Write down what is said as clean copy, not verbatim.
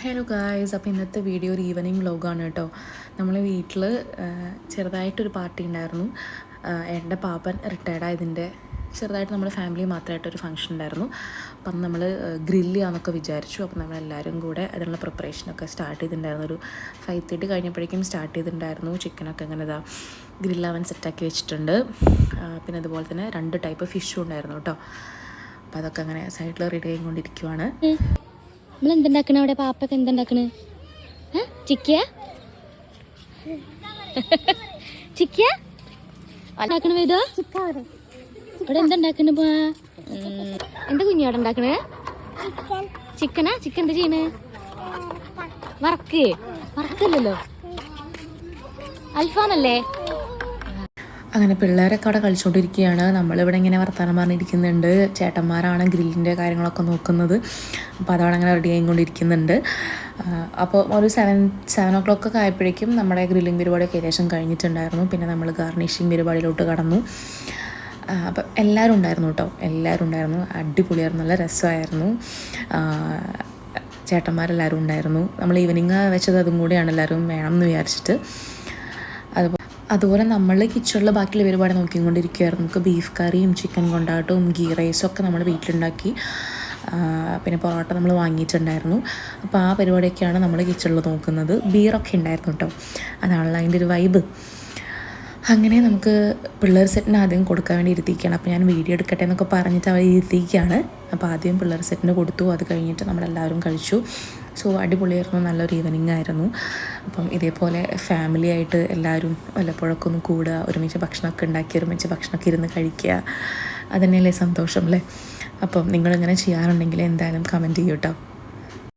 Hello guys, അപ്പോൾ ഇന്നത്തെ video ഒരു ഈവനിങ് വ്ലോഗാണ് കേട്ടോ. നമ്മൾ വീട്ടിൽ ചെറുതായിട്ടൊരു പാർട്ടി ഉണ്ടായിരുന്നു. എൻ്റെ പാപ്പൻ റിട്ടയർഡായതിൻ്റെ ചെറുതായിട്ട് നമ്മുടെ ഫാമിലി മാത്രമായിട്ടൊരു ഫംഗ്ഷൻ ഉണ്ടായിരുന്നു. അപ്പം നമ്മൾ ഗ്രില്ല് ചെയ്യാമെന്നൊക്കെ വിചാരിച്ചു. അപ്പം നമ്മളെല്ലാവരും കൂടെ അതിനുള്ള പ്രിപ്പറേഷനൊക്കെ സ്റ്റാർട്ട് ചെയ്തിട്ടുണ്ടായിരുന്നു. ഒരു 5:30 കഴിഞ്ഞപ്പോഴേക്കും സ്റ്റാർട്ട് ചെയ്തിട്ടുണ്ടായിരുന്നു. ചിക്കനൊക്കെ അങ്ങനെ ഇതാ ഗ്രില്ലാവാൻ സെറ്റാക്കി വെച്ചിട്ടുണ്ട്. പിന്നെ അതുപോലെ തന്നെ 2 ടൈപ്പ് ഫിഷും ഉണ്ടായിരുന്നു കേട്ടോ. അപ്പോൾ അതൊക്കെ അങ്ങനെ സൈഡിൽ റെഡി ആയിക്കൊണ്ടിരിക്കുവാണ്. നമ്മൾ എന്തുണ്ടാക്കണ അവിടെ? പാപ്പൊക്കെ എന്തുണ്ടാക്കണ്? ചിക്കിയ ചിക്കിയ ഉണ്ടാക്കണ വേദോ ഇവിടെ എന്തുണ്ടാക്കണ? എന്താ കുഞ്ഞു അവിടെ ഉണ്ടാക്കണേ? ചിക്കനാ? ചിക്കൻ എന്താ ചെയ്യണേ? വറക്കല്ലല്ലോ, അൽഫാമല്ലേ? അങ്ങനെ പിള്ളേരൊക്കെ അവിടെ കളിച്ചുകൊണ്ടിരിക്കുകയാണ്. നമ്മളിവിടെ ഇങ്ങനെ വർത്തമാനം പറഞ്ഞിരിക്കുന്നുണ്ട്. ചേട്ടന്മാരാണ് ഗ്രില്ലിൻ്റെ കാര്യങ്ങളൊക്കെ നോക്കുന്നത്. അപ്പോൾ അതവിടെ അങ്ങനെ റെഡി ആയിക്കൊണ്ടിരിക്കുന്നുണ്ട്. അപ്പോൾ ഒരു 7 o'clock ഒക്കെ ആയപ്പോഴേക്കും നമ്മുടെ ഗ്രില്ലിങ് പരിപാടിയൊക്കെ ഏകദേശം കഴിഞ്ഞിട്ടുണ്ടായിരുന്നു. പിന്നെ നമ്മൾ ഗാർണിഷിങ് പരിപാടിയിലോട്ട് കടന്നു. അപ്പം എല്ലാവരും ഉണ്ടായിരുന്നു കേട്ടോ, എല്ലാവരും ഉണ്ടായിരുന്നു. അടിപൊളിയായിരുന്നു, നല്ല രസമായിരുന്നു. ചേട്ടന്മാരെല്ലാവരും ഉണ്ടായിരുന്നു. നമ്മൾ ഈവനിങ് വെച്ചത് അതും കൂടിയാണ്, എല്ലാവരും വേണം എന്ന് വിചാരിച്ചിട്ട്. അതുപോലെ നമ്മൾ കിച്ചണിൽ ബാക്കിയുള്ള പരിപാടി നോക്കിക്കൊണ്ടിരിക്കുകയായിരുന്നു. നമുക്ക് ബീഫ് കറിയും ചിക്കൻ കൊണ്ടാട്ടവും ഗീ റൈസും ഒക്കെ നമ്മൾ വീട്ടിലുണ്ടാക്കി. പിന്നെ പൊറോട്ട നമ്മൾ വാങ്ങിയിട്ടുണ്ടായിരുന്നു. അപ്പോൾ ആ പരിപാടിയൊക്കെയാണ് നമ്മൾ കിച്ചണിൽ നോക്കുന്നത്. ബീറൊക്കെ ഉണ്ടായിരുന്നു കേട്ടോ, അതാണല്ലോ അതിൻ്റെ ഒരു വൈബ്. അങ്ങനെ നമുക്ക് പിള്ളേർ സെറ്റിന് ആദ്യം കൊടുക്കാൻ വേണ്ടി ഇരുത്തിക്കുകയാണ്. അപ്പോൾ ഞാൻ വീഡിയോ എടുക്കട്ടെ എന്നൊക്കെ പറഞ്ഞിട്ട് അവർ ഇരുത്തിക്കുകയാണ്. അപ്പോൾ ആദ്യം പിള്ളേർ സെറ്റിന് കൊടുത്തു. അത് കഴിഞ്ഞിട്ട് നമ്മളെല്ലാവരും കഴിച്ചു. സോ അടിപൊളിയായിരുന്നു, നല്ലൊരു ഈവനിങ് ആയിരുന്നു. അപ്പം ഇതേപോലെ ഫാമിലി ആയിട്ട് എല്ലാവരും വല്ലപ്പോഴൊക്കെ ഒന്ന് കൂടുക, ഒരുമിച്ച് ഭക്ഷണമൊക്കെ ഉണ്ടാക്കി ഒരുമിച്ച് ഭക്ഷണമൊക്കെ ഇരുന്ന് കഴിക്കുക, അതുതന്നെയല്ലേ സന്തോഷം അല്ലേ? അപ്പം നിങ്ങളിങ്ങനെ ചെയ്യാറുണ്ടെങ്കിൽ എന്തായാലും കമൻറ്റ് ചെയ്യൂ കേട്ടോ.